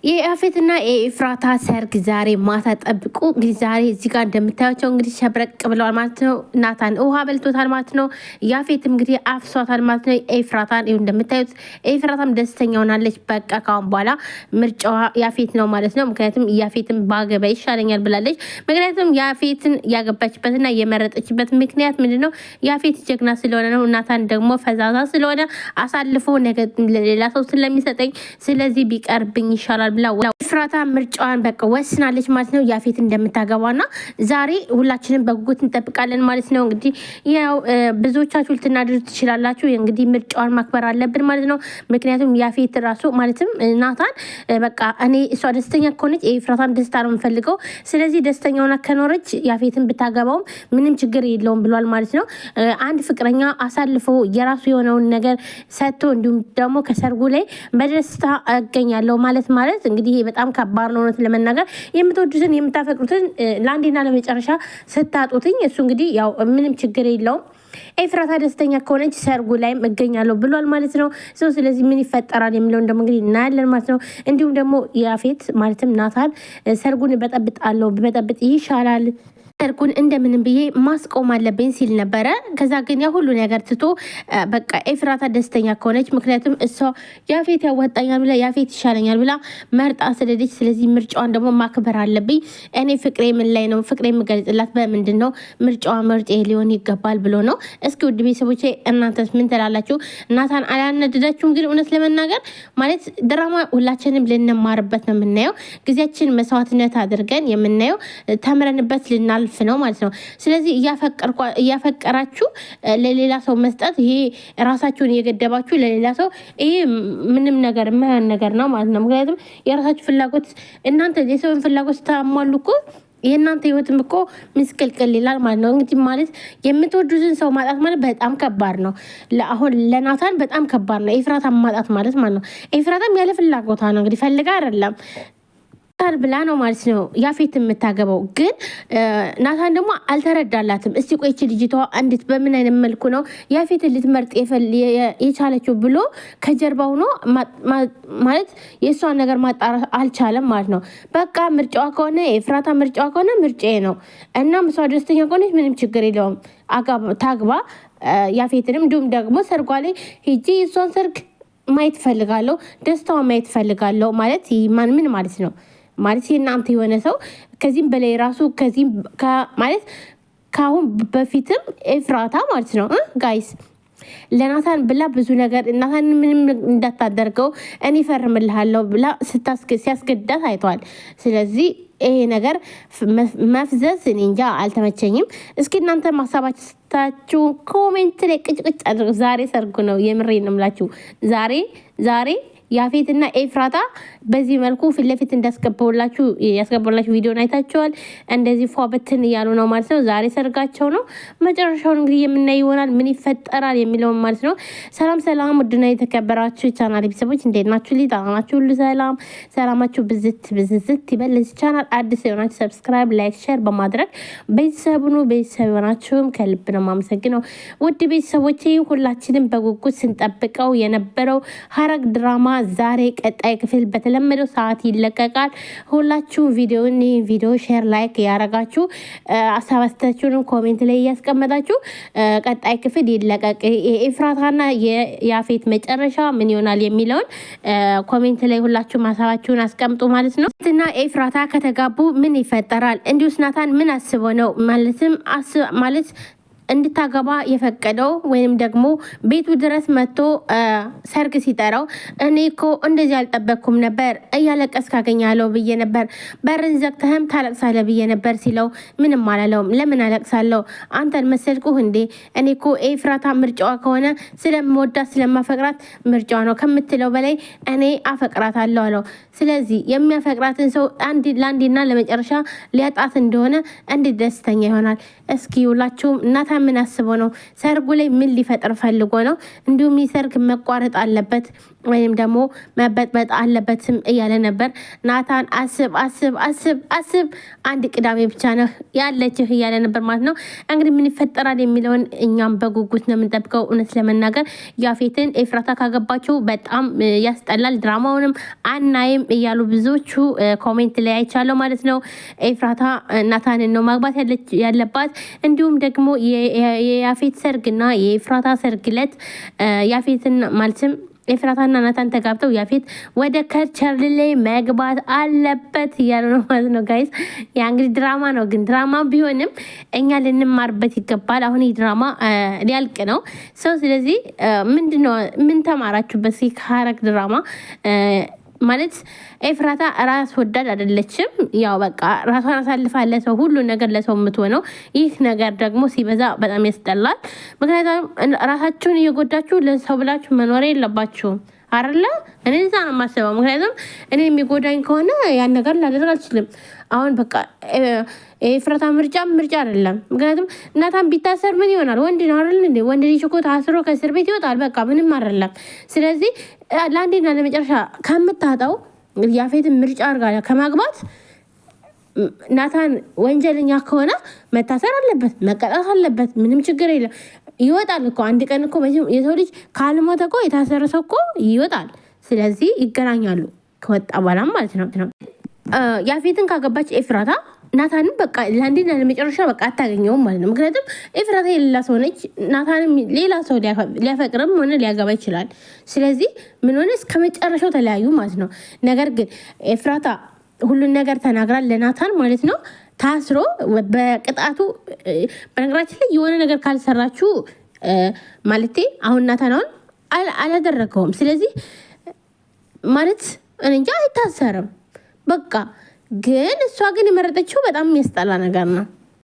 የአፌትና የኤፍራታ ሰርግ ዛሬ ማታ ጠብቁ። እንግዲህ ዛሬ እዚህ ጋር እንደምታያቸው እንግዲህ ሸብረቅ ብለዋል ማለት ነው። ናታን ውሃ በልቶታል ማለት ነው። ያፌት እንግዲህ አፍሷታል ማለት ነው። ኤፍራታን ይኸው እንደምታዩት ኤፍራታም ደስተኛ ሆናለች። በቃ ካሁን በኋላ ምርጫዋ ያፌት ነው ማለት ነው። ምክንያቱም ያፌትን ባገባ ይሻለኛል ብላለች። ምክንያቱም ያፌትን ያገባችበትና የመረጠችበት ምክንያት ምንድን ነው? ያፌት ጀግና ስለሆነ ነው። ናታን ደግሞ ፈዛዛ ስለሆነ አሳልፎ ነገ ሌላ ሰው ስለሚሰጠኝ ስለዚህ ቢቀርብኝ ይሻላል ብላ ኤፍራታ ምርጫዋን በቃ ወስናለች ማለት ነው። ያፌት እንደምታገባና ዛሬ ሁላችንም በጉጉት እንጠብቃለን ማለት ነው። እንግዲህ ያው ብዙዎቻችሁ ልትናደዱ ትችላላችሁ። እንግዲህ ምርጫዋን ማክበር አለብን ማለት ነው። ምክንያቱም ያፌት ራሱ ማለትም ናታን በቃ እኔ እሷ ደስተኛ ከሆነች ኤፍራታን ደስታ ነው የምፈልገው። ስለዚህ ደስተኛ ሆና ከኖረች ያፌትን ብታገባውም ምንም ችግር የለውም ብሏል ማለት ነው። አንድ ፍቅረኛ አሳልፎ የራሱ የሆነውን ነገር ሰጥቶ እንዲሁም ደግሞ ከሰርጉ ላይ በደስታ እገኛለሁ ማለት እንግዲህ በጣም ከባድ ነው። እውነት ለመናገር የምትወዱትን የምታፈቅሩትን ለአንዴና ለመጨረሻ ስታጡትኝ እሱ እንግዲህ ያው ምንም ችግር የለውም። ኤፍራታ ደስተኛ ከሆነች ሰርጉ ላይም እገኛለሁ ብሏል ማለት ነው። ስለዚህ ምን ይፈጠራል የሚለውን ደግሞ እንግዲህ እናያለን ማለት ነው። እንዲሁም ደግሞ ያፌት ማለትም ናታን ሰርጉን በጠብጣለሁ በጠብጥ ይሻላል ሰርጉን እንደምንም ብዬ ማስቆም አለብኝ ሲል ነበረ። ከዛ ግን ያ ሁሉ ነገር ትቶ በቃ ኤፍራታ ደስተኛ ከሆነች ምክንያቱም እሷ ያፌት ያዋጣኛል ብላ ያፌት ይሻለኛል ብላ መርጣ ስለደች። ስለዚህ ምርጫዋን ደግሞ ማክበር አለብኝ። እኔ ፍቅሬ ምን ላይ ነው ፍቅሬ የምገልጽላት በምንድን ነው? ምርጫዋ ምርጬ ሊሆን ይገባል ብሎ ነው። እስኪ ውድ ቤተሰቦቼ እናንተስ ምን ትላላችሁ? ናታን አላነደዳችሁም? ግን እውነት ለመናገር ማለት ድራማ ሁላችንም ልንማርበት ነው የምናየው። ጊዜያችን መስዋዕትነት አድርገን የምናየው ተምረንበት ልናልፍ ነው ማለት ነው። ስለዚህ እያፈቀራችሁ ለሌላ ሰው መስጠት ይሄ ራሳችሁን እየገደባችሁ ለሌላ ሰው ይሄ ምንም ነገር የማይሆን ነገር ነው ማለት ነው። ምክንያቱም የራሳችሁ ፍላጎት እናንተ የሰውን ፍላጎት ስታሟሉ እኮ የእናንተ ህይወትም እኮ ምስቅልቅል ይላል ማለት ነው። እንግዲህ ማለት የምትወዱትን ሰው ማጣት ማለት በጣም ከባድ ነው። አሁን ለናታን በጣም ከባድ ነው ኤፍራታን ማጣት ማለት ነው። ኤፍራታም ያለ ፍላጎቷ ነው እንግዲህ ፈልጋ አይደለም ብላ ነው ማለት ነው ያፌት የምታገባው። ግን ናታን ደግሞ አልተረዳላትም። እስቲ ቆይች ልጅቷ እንዴት በምን አይነት መልኩ ነው ያፌትን ልትመርጥ የቻለችው ብሎ ከጀርባ ሆኖ ማለት የእሷን ነገር ማጣራት አልቻለም ማለት ነው። በቃ ምርጫዋ ከሆነ ኤፍራታ ምርጫዋ ከሆነ ምርጫዬ ነው እና እሷ ደስተኛ ከሆነች ምንም ችግር የለውም ታግባ ያፌትንም። እንዲሁም ደግሞ ሰርጓ ላይ ሂጂ እሷን ሰርግ ማየት ፈልጋለሁ፣ ደስታዋ ማየት ፈልጋለሁ ማለት ምን ማለት ነው? ማለት የእናንተ የሆነ ሰው ከዚህም በላይ ራሱ ከዚህም ማለት ከአሁን በፊትም ኤፍራታ ማለት ነው ጋይስ ለናታን ብላ ብዙ ነገር ናታን ምንም እንዳታደርገው እኔ ፈርምልሃለሁ ብላ ሲያስገዳት አይተዋል። ስለዚህ ይሄ ነገር መፍዘዝ እኔ እንጃ አልተመቸኝም። እስኪ እናንተ ማሳባችሁ ኮሜንት ላይ ቅጭቅጭ አድርጉ። ዛሬ ሰርጉ ነው፣ የምሬን ነው የምላችሁ። ዛሬ ያፌትና ኤፍራታ በዚህ መልኩ ፊት ለፊት ያስገባላችሁ ቪዲዮን አይታችኋል። እንደዚህ ፏበትን እያሉ ነው ማለት ነው። ዛሬ ሰርጋቸው ነው። መጨረሻውን እንግዲህ የምናይ ይሆናል ምን ይፈጠራል የሚለውን ማለት ነው። ሰላም ውድና የተከበራችሁ ቻናል ቤተሰቦች እንዴት ናችሁ? ሊጣናችሁ ሁሉ ሰላማችሁ ብዝት ይበል። ለዚህ ቻናል አዲስ የሆናችሁ ሰብስክራይብ፣ ላይክ፣ ሼር በማድረግ ቤተሰቡኑ ቤተሰብ የሆናችሁም ከልብ ነው የማመሰግነው። ውድ ቤተሰቦቼ ሁላችንም በጉጉት ስንጠብቀው የነበረው ሐረግ ድራማ ዛሬ ቀጣይ ክፍል በተለመደው ሰዓት ይለቀቃል። ሁላችሁም ቪዲዮ ሼር ላይክ ያረጋችሁ አሳባስታችሁን ኮሜንት ላይ እያስቀመጣችሁ ቀጣይ ክፍል ይለቀቅ የኤፍራታና የያፌት መጨረሻ ምን ይሆናል የሚለውን ኮሜንት ላይ ሁላችሁም ሀሳባችሁን አስቀምጡ ማለት ነው። እና ኤፍራታ ከተጋቡ ምን ይፈጠራል? እንዲሁስ ናታን ምን አስቦ ነው ማለት እንድታገባ የፈቀደው ወይንም ደግሞ ቤቱ ድረስ መጥቶ ሰርግ ሲጠራው እኔ እኮ እንደዚህ አልጠበቅኩም ነበር፣ እያለቀስ ካገኛለሁ ብዬ ነበር፣ በርን ዘግተህም ታለቅሳለህ ብዬ ነበር ሲለው ምንም አላለውም። ለምን አለቅሳለሁ? አንተን መሰልኩህ እንዴ? እኔ እኮ ኤፍራታ ምርጫዋ ከሆነ ስለምወዳት ስለማፈቅራት ምርጫዋ ነው ከምትለው በላይ እኔ አፈቅራታለሁ አለው። ስለዚህ የሚያፈቅራትን ሰው ለአንዴና ለመጨረሻ ሊያጣት እንደሆነ እንዴት ደስተኛ ይሆናል? እስኪ ሁላችሁም እናታ ናታን ምን አስበው ነው? ሰርጉ ላይ ምን ሊፈጥር ፈልጎ ነው? እንዲሁም ሰርግ መቋረጥ አለበት ወይም ደግሞ መበጥበጥ አለበትም እያለ ነበር ናታን። አስብ አስብ አስብ አስብ፣ አንድ ቅዳሜ ብቻ ነው ያለችህ እያለ ነበር ማለት ነው። እንግዲህ ምን ይፈጠራል የሚለውን እኛም በጉጉት ነው የምንጠብቀው። እውነት ለመናገር ያፌትን ኤፍራታ ካገባቸው በጣም ያስጠላል፣ ድራማውንም አናይም እያሉ ብዙዎቹ ኮሜንት ላይ አይቻለሁ ማለት ነው። ኤፍራታ ናታንን ነው ማግባት ያለባት። እንዲሁም ደግሞ የያፌት ሰርግና የኤፍራታ ሰርግ ዕለት ያፌትን ማለትም ኤፍራታና ናታን ተጋብተው ያፌት ወደ ከርቸር ላይ መግባት አለበት እያሉ ነው ማለት ነው ጋይስ። ያ እንግዲህ ድራማ ነው፣ ግን ድራማ ቢሆንም እኛ ልንማርበት ይገባል። አሁን ይህ ድራማ ሊያልቅ ነው ሰው። ስለዚህ ምንድነው ምን ተማራችሁበት? ከሐረግ ድራማ ማለት ኤፍራታ ራስ ወዳድ አይደለችም። ያው በቃ ራሷን አሳልፋ ለሰው ሁሉ ነገር ለሰው የምትሆነው። ይህ ነገር ደግሞ ሲበዛ በጣም ያስጠላል። ምክንያቱም ራሳችሁን እየጎዳችሁ ለሰው ብላችሁ መኖር የለባችሁም አይደለ? እኔ እዛ ነው የማስበው። ምክንያቱም እኔ የሚጎዳኝ ከሆነ ያን ነገር ላደርግ አልችልም። አሁን በቃ ኤፍራታ ምርጫ አይደለም። ምክንያቱም ናታን ቢታሰር ምን ይሆናል? ወንድ ነው አይደል እንዴ? ወንድ ልጅ እኮ ታስሮ ከእስር ቤት ይወጣል። በቃ ምንም አይደለም። ስለዚህ ለአንዴና ለመጨረሻ ከምታጣው ያፌትን ምርጫ አድርጋ ከማግባት ናታን ወንጀለኛ ከሆነ መታሰር አለበት፣ መቀጣት አለበት። ምንም ችግር የለም። ይወጣል እኮ አንድ ቀን እኮ የሰው ልጅ ካልሞተ እኮ የታሰረ ሰው እኮ ይወጣል። ስለዚህ ይገናኛሉ ከወጣ በኋላም ማለት ነው። ያፌትን ካገባች ኤፍራታ ናታንም በቃ ለአንዴና ለመጨረሻ በቃ አታገኘውም ማለት ነው። ምክንያቱም ኤፍራታ የሌላ ሰው ነች። ናታንም ሌላ ሰው ሊያፈቅርም ሆነ ሊያገባ ይችላል። ስለዚህ ምን ሆነ እስከ መጨረሻው ተለያዩ ማለት ነው። ነገር ግን ኤፍራታ ሁሉን ነገር ተናግራል ለናታን ማለት ነው። ታስሮ በቅጣቱ በነገራችን ላይ የሆነ ነገር ካልሰራችሁ ማለቴ አሁን ናታን አሁን አላደረገውም። ስለዚህ ማለት እንጃ አይታሰርም በቃ። ግን እሷ ግን የመረጠችው በጣም የሚያስጠላ ነገር ነው።